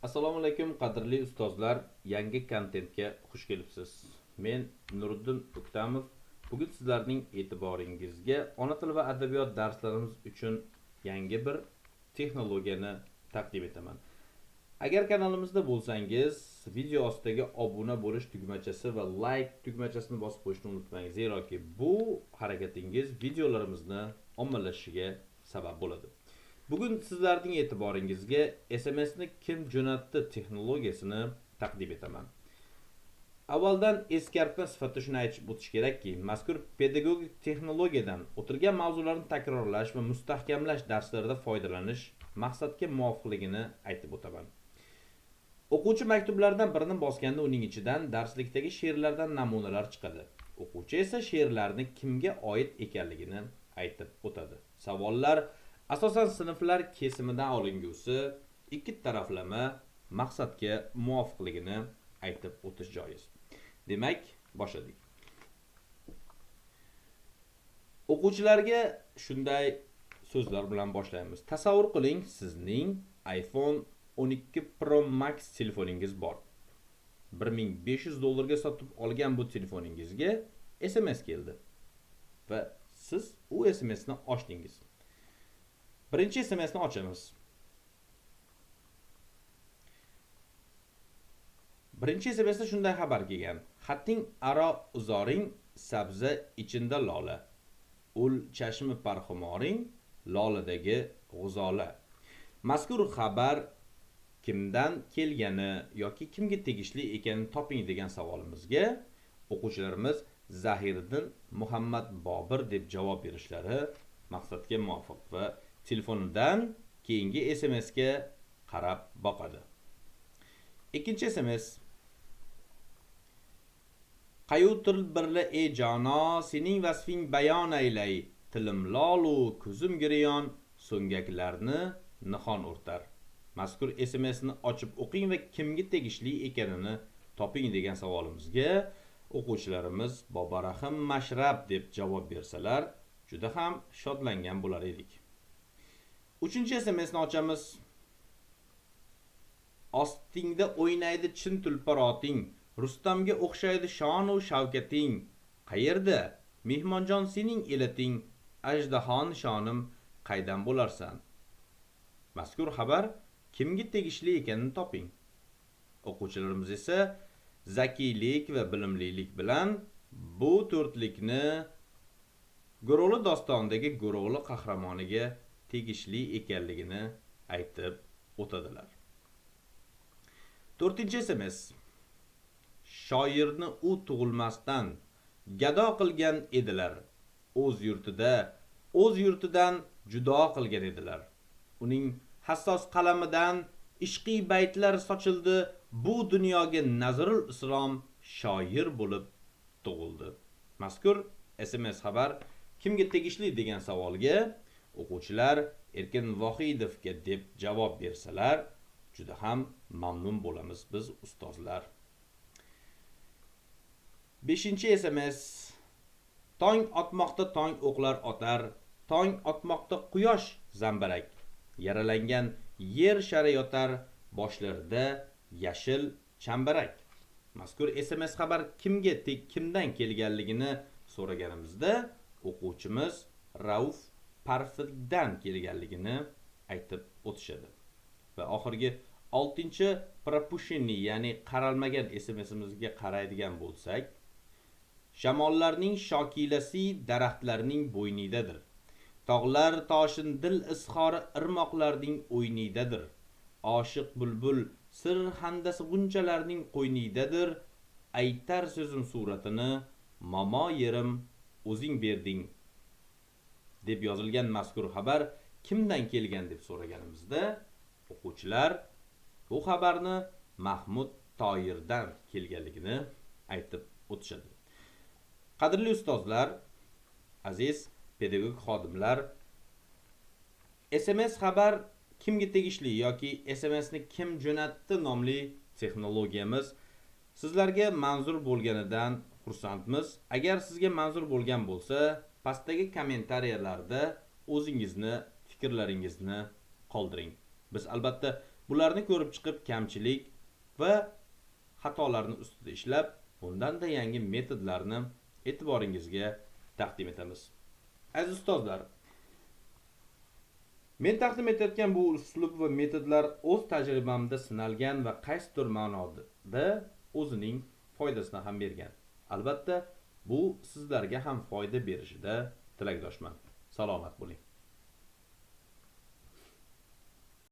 Assalomu alaykum qadrli ustozlar, yangi kontentga xush kelibsiz. Men Nuriddin Uktamov. Bugun sizlarning e'tiboringizga ona tili va adabiyot darslarimiz uchun yangi bir texnologiyani taqdim etaman. Agar kanalimizda bo'lsangiz, video ostiga obuna bo'lish tugmachasi va like tugmachasini bosib qo'yishni unutmang, zeroki bu harakatingiz videolarimizni ommalashishiga sabab bo'ladi. Bugun sizlarning e'tiboringizga SMSni kim jo'natdi texnologiyasini taqdim etaman. Avvaldan eskartma sifatida shuni aytib o'tish kerakki, mazkur pedagogik texnologiyadan o'tilgan mavzularni takrorlash va mustahkamlash darslarida foydalanish maqsadga muvofiqligini aytib o'taman. O'quvchi maktublaridan birini bosganda uning ichidan darslikdagi she'rlardan namunalar chiqadi. O'quvchi esa she'rlarni kimga oid ekanligini aytib o'tadi. Savollar asosan sinflar kesimidan olingusi ikki taraflama maqsadga muvofiqligini aytib o'tish joiz. Demak, boshladik. O'quvchilarga shunday so'zlar bilan boshlaymiz. Tasavvur qiling, sizning iPhone 12 Pro Max telefoningiz bor. $1500 ga sotib olgan bu telefoningizga SMS keldi va siz u SMSni ochdingiz. Birinchi SMSni ochamiz. Birinchi SMSda shunday xabar kelgan: xating aro uzoring, sabza ichinda lola. Ul chashmi parxumoring, loladagi g'uzola. Mazkur xabar kimdan kelgani yoki kimga tegishli ekanini toping degan savolimizga o'quvchilarimiz Zahiriddin Muhammad Bobir deb javob berishlari maqsadga muvofiq va telefonidan keyingi SMSga qarab boqadi. Ikkinchi SMS: Qayutir birla ey jano, sening vasfing bayon aylay, tilim lolu, ko'zim giriyon, so'ngaklarni nihon o'rtar. Mazkur SMSni ochib o'qing va kimga tegishli ekanini toping degan savolimizga o'quvchilarimiz Bobarahim Mashrab deb javob bersalar, juda ham shodlangan bo'lar edik. Uchinchi SMSni ochamiz. Ostingda o'ynaydi chin tulparoting, Rustamga o'xshaydi shon va shavkating. Qayerda mehmonjon sening elating, ajdahon shonim qaydan bo'larsan? Mazkur xabar kimga tegishli ekanini toping. O'quvchilarimiz esa zakiylik va bilimlilik bilan bu to'rtlikni Go'ro'li dostonidagi Go'ro'li qahramoniga tegishli ekanligini aytib o'tadilar. To'rtinchi SMS: shoirni u tug'ilmasdan gado qilgan edilar. O'z yurtidan judo qilgan edilar. Uning hassos qalamidan ishqiy baytlar sochildi. Bu dunyoga Nazrul Islom shoir bo'lib tug'ildi. Mazkur SMS xabar kimga tegishli degan savolga o'quvchilar Erkin Vohidovga deb javob bersalar, juda ham mamnun bo'lamiz biz ustozlar. 5-chi SMS: tong otmoqda tong o'qlar otar, tong otmoqda quyosh zambarak. Yaralangan yer shari yotar, boshlarida yashil chambarak. Mazkur SMS xabar kimdan kelganligini so'raganimizda o'quvchimiz Rauf Parfiddan kelganligini aytib o'tishadi. Va oxirgi 6-chi propushini, ya'ni qaralmagan SMSimizga qaraydigan bo'lsak, shamollarning shokilasi daraxtlarning bo'ynidadir. Tog'lar toshin dil izhori irmoqlarning o'ynidadir. Oshiq bulbul sir handasi g'unchalarning qo'ynidadir. Aytar so'zim suratini momo yerim o'zing berding deb yozilgan mazkur xabar kimdan kelgan deb so'raganimizda o'quvchilar bu xabarni Mahmud Toyirdan kelganligini aytib o'tishadi. Qadrli ustozlar, aziz pedagog xodimlar, SMS xabar kimga tegishli yoki SMSni kim jo'natdi nomli texnologiyamiz sizlarga manzur bo'lganidan xursandmiz. Agar sizga manzur bo'lgan bo'lsa, pastdagi kommentariyalarda o'zingizni, fikrlaringizni qoldiring. Biz albatta Bularni ko'rib chiqib, kamchilik va xatolarni ustida ishlab, bundanda yangi metodlarni e'tiboringizga taqdim etamiz. Aziz ustozlar, men taqdim etayotgan bu uslub va metodlar o'z tajribamda sinalgan va qaysidir ma'noda o'zining foydasini ham bergan. Albatta, bu sizlarga ham foyda berishida tilakdoshman. Salomat bo'ling.